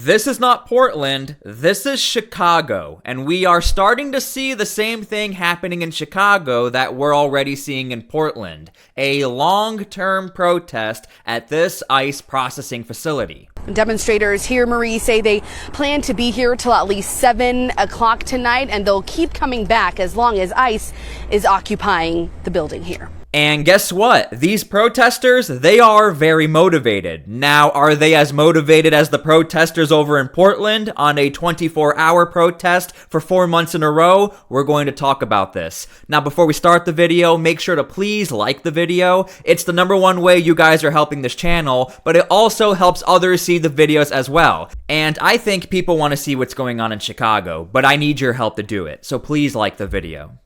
This is not Portland, this is Chicago, and we are starting to see the same thing happening in Chicago that we're already seeing in Portland. A long-term protest at this ICE processing facility. Demonstrators here, Marie, say they plan to be here till at least 7 o'clock tonight, and they'll keep coming back as long as ICE is occupying the building here. And guess what? These protesters, they are very motivated. Now, are they as motivated as the protesters over in Portland on a 24-hour protest for 4 months in a row? We're going to talk about this. Now, before we start the video, make sure to please like the video. It's the #1 way you guys are helping this channel, but it also helps others see the videos as well. And I think people want to see what's going on in Chicago, but I need your help to do it. So please like the video.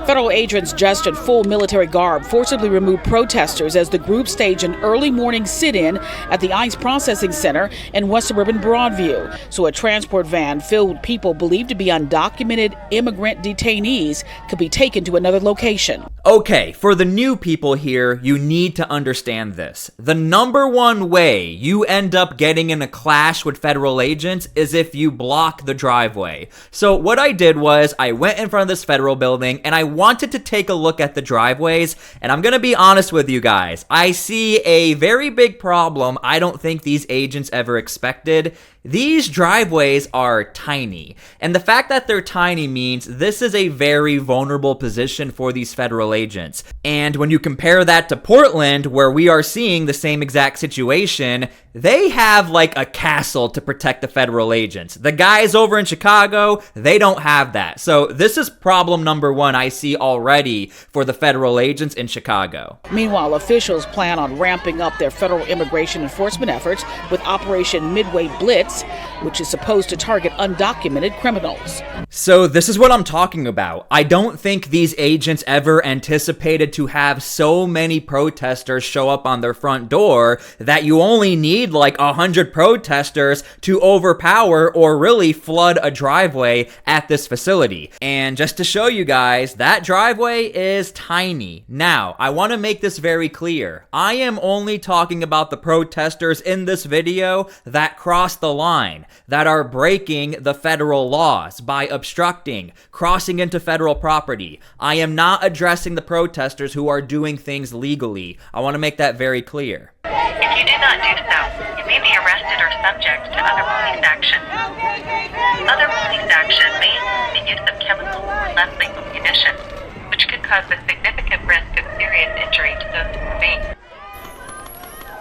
Federal agents dressed in full military garb forcibly removed protesters as the group staged an early morning sit-in at the ICE processing center in West Suburban Broadview. So a transport van filled with people believed to be undocumented immigrant detainees could be taken to another location. Okay, for the new people here, you need to understand this. The #1 way you end up getting in a clash with federal agents is if you block the driveway. So what I did was I went in front of this federal building and I wanted to take a look at the driveways, and I'm gonna be honest with you guys. I see a very big problem I don't think these agents ever expected. These driveways are tiny, and the fact that they're tiny means this is a very vulnerable position for these federal agents. And when you compare that to Portland, where we are seeing the same exact situation, they have like a castle to protect the federal agents. The guys over in Chicago, they don't have that. So this is problem #1 I see already for the federal agents in Chicago. Meanwhile, officials plan on ramping up their federal immigration enforcement efforts with Operation Midway Blitz, which is supposed to target undocumented criminals. So this is what I'm talking about. I don't think these agents ever anticipated to have so many protesters show up on their front door that you only need like 100 protesters to overpower or really flood a driveway at this facility. And just to show you guys, that driveway is tiny. Now, I want to make this very clear. I am only talking about the protesters in this video that cross the line, that are breaking the federal laws by obstructing, crossing into federal property. I am not addressing the protesters who are doing things legally. I want to make that very clear. If you do not do so, you may be arrested or subject to other police action. Other police action may include the use of chemical or less lethal munitions, which could cause a significant risk of serious injury to those who remain.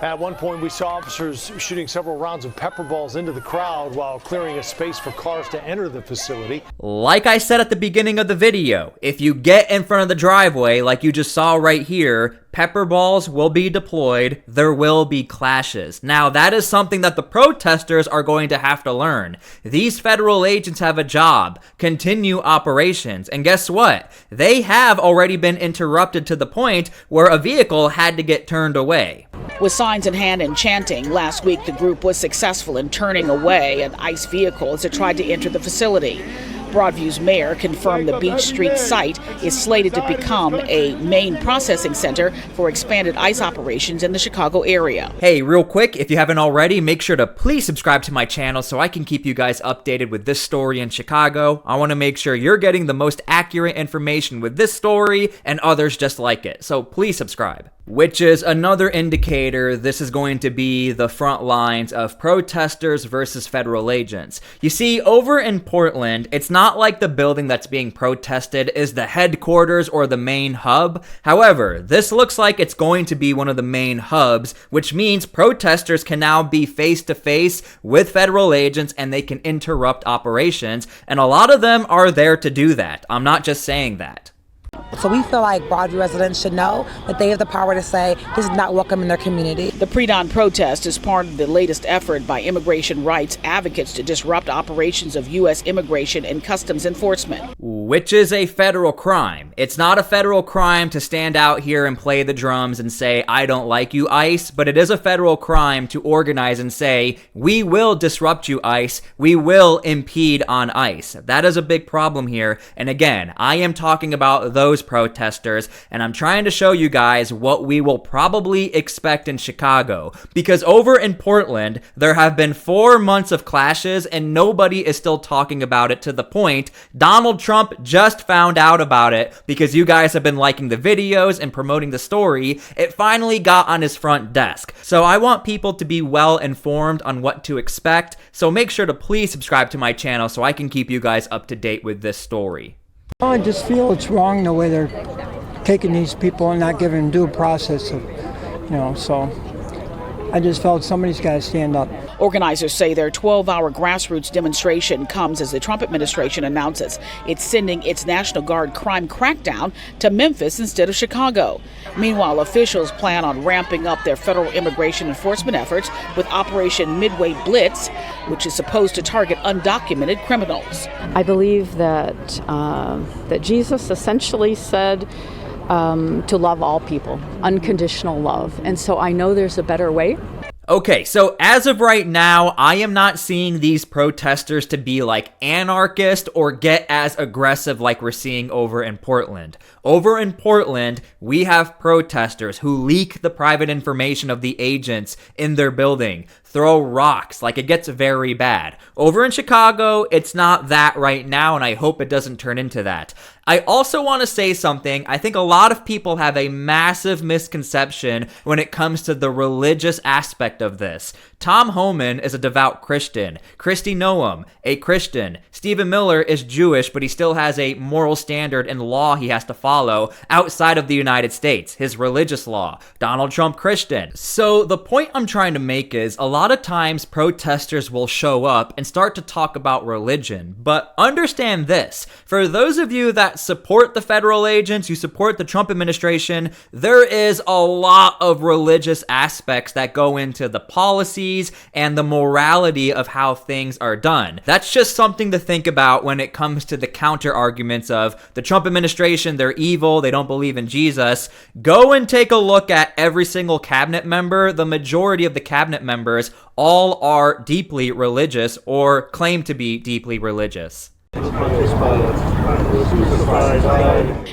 At one point, we saw officers shooting several rounds of pepper balls into the crowd while clearing a space for cars to enter the facility. Like I said at the beginning of the video, if you get in front of the driveway like you just saw right here, pepper balls will be deployed, there will be clashes. Now, that is something that the protesters are going to have to learn. These federal agents have a job, continue operations, and guess what? They have already been interrupted to the point where a vehicle had to get turned away. With signs in hand and chanting, last week the group was successful in turning away an ICE vehicle as it tried to enter the facility. Broadview's mayor confirmed the Beach Street site is slated to become a main processing center for expanded ICE operations in the Chicago area. Hey, real quick, if you haven't already, make sure to please subscribe to my channel so I can keep you guys updated with this story in Chicago. I want to make sure you're getting the most accurate information with this story and others just like it, so please subscribe. Which is another indicator this is going to be the front lines of protesters versus federal agents. You see, over in Portland, it's not like the building that's being protested is the headquarters or the main hub. However, this looks like it's going to be one of the main hubs, which means protesters can now be face to face with federal agents and they can interrupt operations, and a lot of them are there to do that. I'm not just saying that. So we feel like Broadview residents should know that they have the power to say this is not welcome in their community. The pre-dawn protest is part of the latest effort by immigration rights advocates to disrupt operations of U.S. Immigration and Customs Enforcement. Which is a federal crime. It's not a federal crime to stand out here and play the drums and say, I don't like you, ICE, but it is a federal crime to organize and say, we will disrupt you, ICE. We will impede on ICE. That is a big problem here. And again, I am talking about those protesters, and I'm trying to show you guys what we will probably expect in Chicago. Because over in Portland, there have been 4 months of clashes, and nobody is still talking about it, to the point Donald Trump just found out about it because you guys have been liking the videos and promoting the story. It finally got on his front desk. So I want people to be well informed on what to expect, so make sure to please subscribe to my channel so I can keep you guys up to date with this story. I just feel it's wrong the way they're taking these people and not giving them due process of, so I just felt somebody's got to stand up. Organizers say their 12-hour grassroots demonstration comes as the Trump administration announces it's sending its National Guard crime crackdown to Memphis instead of Chicago. Meanwhile, officials plan on ramping up their federal immigration enforcement efforts with Operation Midway Blitz, which is supposed to target undocumented criminals. I believe that Jesus essentially said to love all people, unconditional love. And so I know there's a better way. Okay, so as of right now, I am not seeing these protesters to be like anarchist or get as aggressive like we're seeing over in Portland. Over in Portland, we have protesters who leak the private information of the agents in their building, throw rocks, like it gets very bad. Over in Chicago, it's not that right now, and I hope it doesn't turn into that. I also want to say something. I think a lot of people have a massive misconception when it comes to the religious aspect of this. Tom Homan is a devout Christian. Kristi Noem, a Christian. Stephen Miller is Jewish, but he still has a moral standard and law he has to follow outside of the United States, his religious law. Donald Trump, Christian. So the point I'm trying to make is a lot of times protesters will show up and start to talk about religion. But understand this, for those of you that support the federal agents, you support the Trump administration, there is a lot of religious aspects that go into the policies and the morality of how things are done. That's just something to think about when it comes to the counter arguments of the Trump administration, they're evil, they don't believe in Jesus. Go and take a look at every single cabinet member. The majority of the cabinet members all are deeply religious or claim to be deeply religious.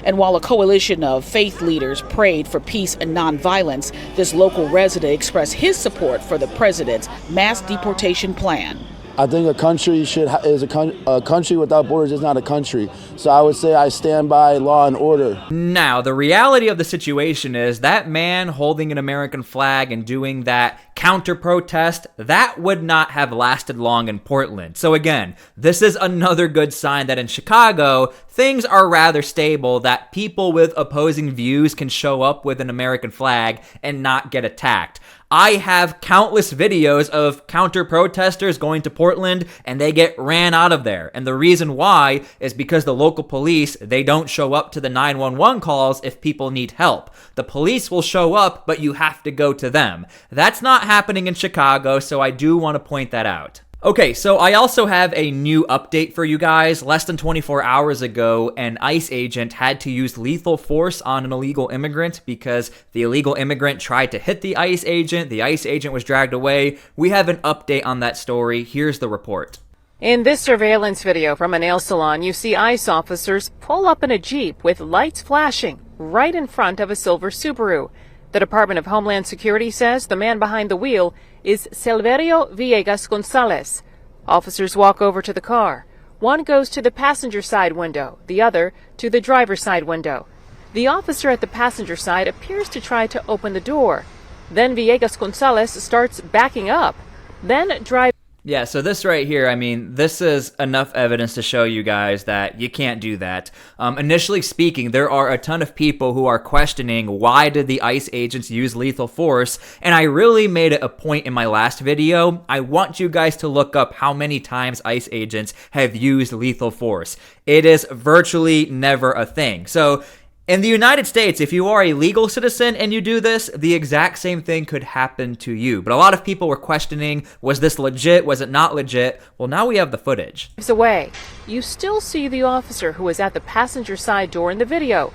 And while a coalition of faith leaders prayed for peace and nonviolence, this local resident expressed his support for the president's mass deportation plan. I think a country a country without borders is not a country. So I would say I stand by law and order. Now, the reality of the situation is that man holding an American flag and doing that counter protest, that would not have lasted long in Portland. So again, this is another good sign that in Chicago, things are rather stable, that people with opposing views can show up with an American flag and not get attacked. I have countless videos of counter-protesters going to Portland and they get ran out of there. And the reason why is because the local police, they don't show up to the 911 calls if people need help. The police will show up, but you have to go to them. That's not happening in Chicago, so I do want to point that out. Okay, so I also have a new update for you guys. Less than 24 hours ago, an ICE agent had to use lethal force on an illegal immigrant because the illegal immigrant tried to hit the ICE agent. The ICE agent was dragged away. We have an update on that story. Here's the report. In this surveillance video from a nail salon, you see ICE officers pull up in a Jeep with lights flashing right in front of a silver Subaru. The Department of Homeland Security says the man behind the wheel is Silverio Villegas Gonzalez. Officers walk over to the car. One goes to the passenger side window, the other to the driver's side window. The officer at the passenger side appears to try to open the door. Then Villegas Gonzalez starts backing up, then drives. Yeah, so this right here, I mean, this is enough evidence to show you guys that you can't do that. Initially speaking, there are a ton of people who are questioning why did the ICE agents use lethal force, and I really made it a point in my last video. I want you guys to look up how many times ICE agents have used lethal force. It is virtually never a thing. So In the United States, if you are a legal citizen and you do this, the exact same thing could happen to you. But a lot of people were questioning, was this legit? Was it not legit? Well, now we have the footage. Away, you still see the officer who was at the passenger side door in the video.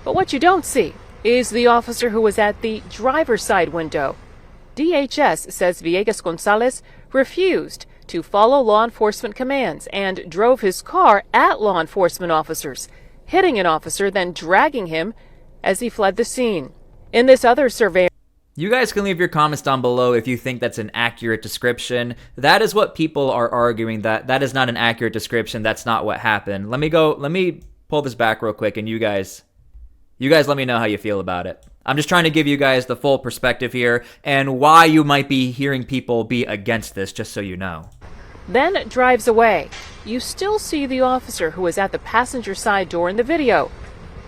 But what you don't see is the officer who was at the driver's side window. DHS says Villegas Gonzalez refused to follow law enforcement commands and drove his car at law enforcement officers, hitting an officer, then dragging him as he fled the scene. In this other survey, you guys can leave your comments down below if you think that's an accurate description. That is what people are arguing, that is not an accurate description. That's not what happened. Let me pull this back real quick, and you guys let me know how you feel about it. I'm just trying to give you guys the full perspective here and why you might be hearing people be against this, just so you know. Then drives away. You still see the officer who was at the passenger side door in the video.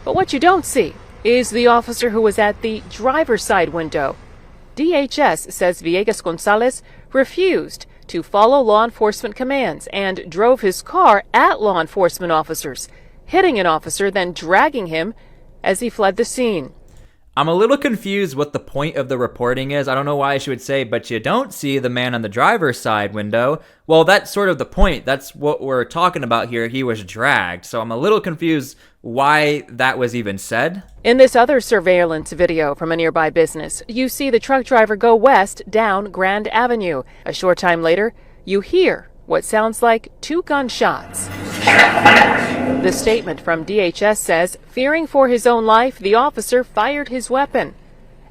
But what you don't see is the officer who was at the driver's side window. DHS says Villegas Gonzalez refused to follow law enforcement commands and drove his car at law enforcement officers, hitting an officer, then dragging him as he fled the scene. I'm a little confused what the point of the reporting is. I don't know why she would say, but you don't see the man on the driver's side window. Well, that's sort of the point. That's what we're talking about here. He was dragged. So I'm a little confused why that was even said. In this other surveillance video from a nearby business, you see the truck driver go west down Grand Avenue. A short time later, you hear what sounds like 2 gunshots. The statement from DHS says, fearing for his own life, the officer fired his weapon.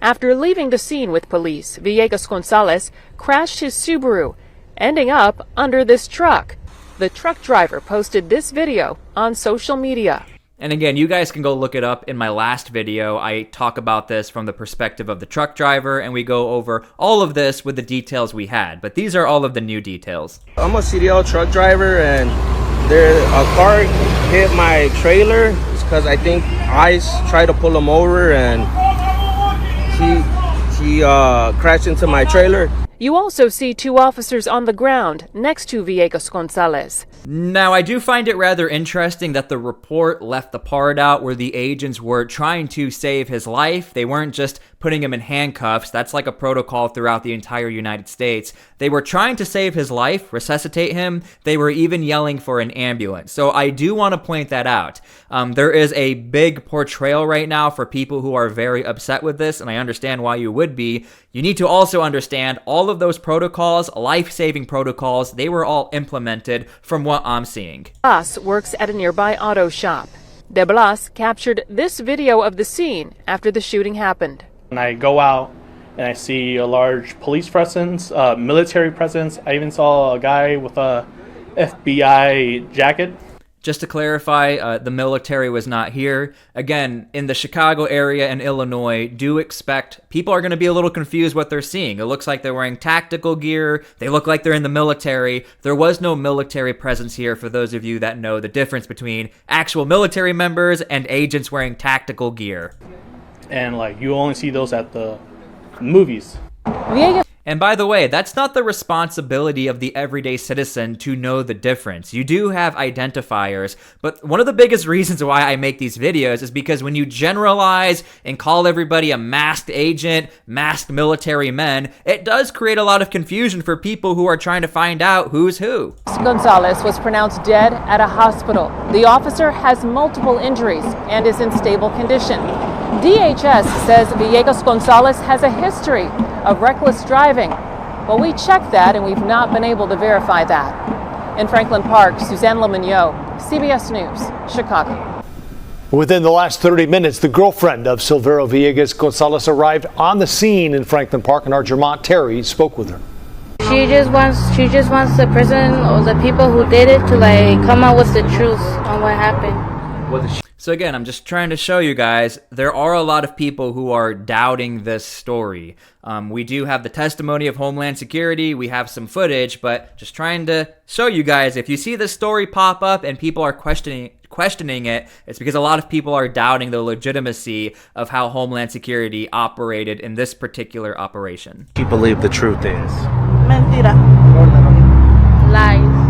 After leaving the scene with police, Villegas Gonzalez crashed his Subaru, ending up under this truck. The truck driver posted this video on social media. And again, you guys can go look it up. In my last video, I talk about this from the perspective of the truck driver, and we go over all of this with the details we had. But these are all of the new details. I'm a CDL truck driver, and a car hit my trailer because I think ICE tried to pull him over, and he crashed into my trailer. You also see 2 officers on the ground next to Villegas Gonzalez. Now, I do find it rather interesting that the report left the part out where the agents were trying to save his life. They weren't just putting him in handcuffs. That's like a protocol throughout the entire United States. They were trying to save his life, resuscitate him. They were even yelling for an ambulance. So I do want to point that out. There is a big portrayal right now for people who are very upset with this, and I understand why you would be. You need to also understand all of those protocols, life-saving protocols, they were all implemented from what I'm seeing. Blas works at a nearby auto shop. De Blas captured this video of the scene after the shooting happened. When I go out and I see a large police presence, military presence, I even saw a guy with a FBI jacket. Just to clarify, the military was not here. Again, in the Chicago area and Illinois, do expect people are going to be a little confused what they're seeing. It looks like they're wearing tactical gear. They look like they're in the military. There was no military presence here for those of you that know the difference between actual military members and agents wearing tactical gear. And like you only see those at the movies. And by the way, that's not the responsibility of the everyday citizen to know the difference. You do have identifiers, but one of the biggest reasons why I make these videos is because when you generalize and call everybody a masked agent, masked military men, it does create a lot of confusion for people who are trying to find out who's who. Gonzalez was pronounced dead at a hospital. The officer has multiple injuries and is in stable condition. DHS says Villegas Gonzalez has a history of reckless driving. Well, we checked that and we've not been able to verify that. In Franklin Park, Suzanne Lemignot, CBS News, Chicago. Within the last 30 minutes, the girlfriend of Silverio Villegas Gonzalez arrived on the scene in Franklin Park, and our Jermont Terry spoke with her. She just wants the person or the people who did it to come out with the truth on what happened. So again, I'm just trying to show you guys, there are a lot of people who are doubting this story. We do have the testimony of Homeland Security, we have some footage, but just trying to show you guys, if you see this story pop up and people are questioning it, it's because a lot of people are doubting the legitimacy of how Homeland Security operated in this particular operation. You believe the truth is? Mentira. Lies.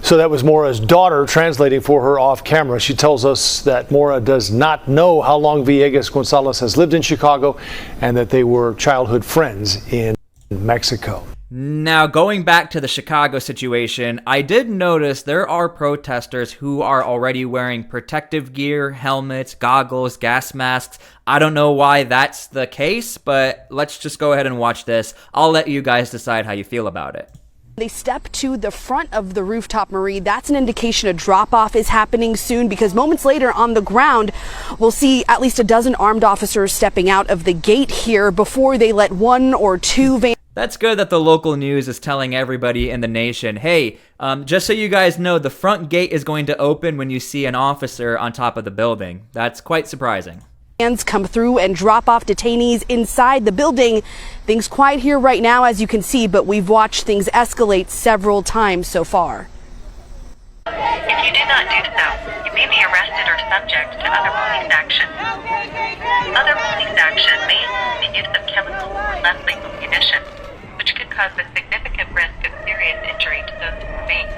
So that was Mora's daughter translating for her off camera. She tells us that Mora does not know how long Villegas Gonzalez has lived in Chicago and that they were childhood friends in Mexico. Now, going back to the Chicago situation, I did notice there are protesters who are already wearing protective gear, helmets, goggles, gas masks. I don't know why that's the case, but let's just go ahead and watch this. I'll let you guys decide how you feel about it. They step to the front of the rooftop, Marie. That's an indication a drop-off is happening soon, because moments later on the ground, we'll see at least a dozen armed officers stepping out of the gate here before they let one or two vans. That's good that the local news is telling everybody in the nation, hey, just so you guys know, the front gate is going to open when you see an officer on top of the building. That's quite surprising. Vans come through and drop off detainees inside the building. Things quiet here right now, as you can see, but we've watched things escalate several times so far. If you do not do so, you may be arrested or subject to other police action. Other police action may include the use of chemical or less lethal munition, which could cause a significant risk of serious injury to those who remain.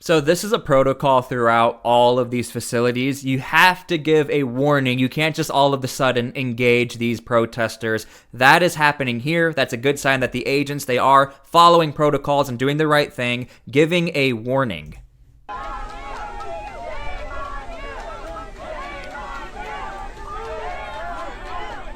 So this is a protocol throughout all of these facilities. You have to give a warning. You can't just all of a sudden engage these protesters. That is happening here. That's a good sign that the agents, they are following protocols and doing the right thing, giving a warning.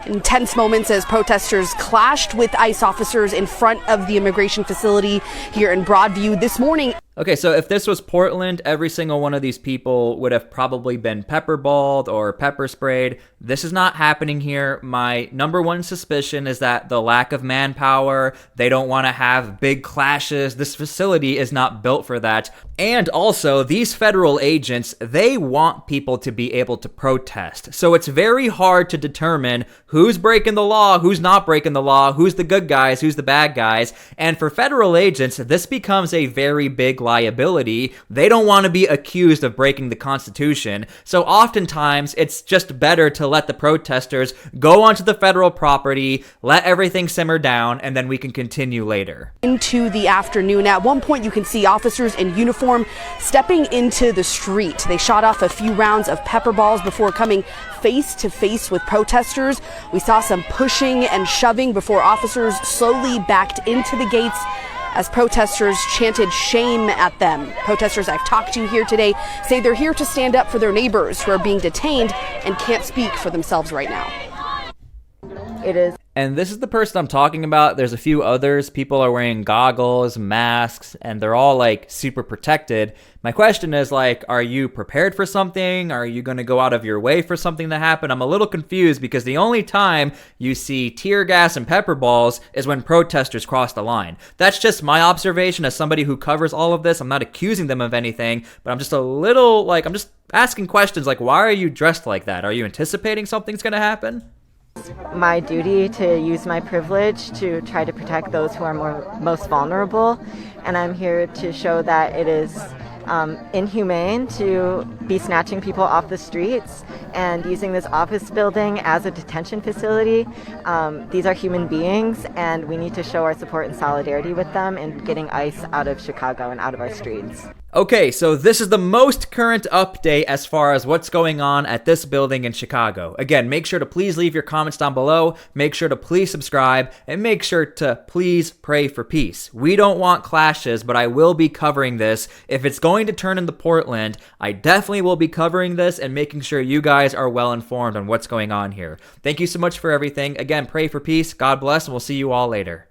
Intense moments as protesters clashed with ICE officers in front of the immigration facility here in Broadview this morning. Okay, so if this was Portland, every single one of these people would have probably been pepperballed or pepper sprayed. This is not happening here. My number one suspicion is that the lack of manpower, they don't want to have big clashes. This facility is not built for that. And also, these federal agents, they want people to be able to protest. So it's very hard to determine who's breaking the law, who's not breaking the law, who's the good guys, who's the bad guys. And for federal agents, this becomes a very big liability. They don't want to be accused of breaking the Constitution. So oftentimes, it's just better to let the protesters go onto the federal property, let everything simmer down, and then we can continue later. Into the afternoon. At one point, you can see officers in uniform stepping into the street. They shot off a few rounds of pepper balls before coming face to face with protesters. We saw some pushing and shoving before officers slowly backed into the gates as protesters chanted shame at them. Protesters I've talked to here today say they're here to stand up for their neighbors who are being detained and can't speak for themselves right now. It is. And this is the person I'm talking about. There's a few others. People are wearing goggles, masks, and they're all like super protected. My question is like, are you prepared for something? Are you going to go out of your way for something to happen? I'm a little confused because the only time you see tear gas and pepper balls is when protesters cross the line. That's just my observation as somebody who covers all of this. I'm not accusing them of anything, but I'm just a little like, I'm just asking questions like, why are you dressed like that? Are you anticipating something's going to happen? My duty to use my privilege to try to protect those who are most vulnerable, and I'm here to show that it is inhumane to be snatching people off the streets and using this office building as a detention facility. These are human beings, and we need to show our support and solidarity with them in getting ICE out of Chicago and out of our streets. Okay, so this is the most current update as far as what's going on at this building in Chicago. Again, make sure to please leave your comments down below, make sure to please subscribe, and make sure to please pray for peace. We don't want clashes, but I will be covering this. If it's going to turn into Portland, I definitely will be covering this and making sure you guys are well informed on what's going on here. Thank you so much for everything. Again, pray for peace, God bless, and we'll see you all later.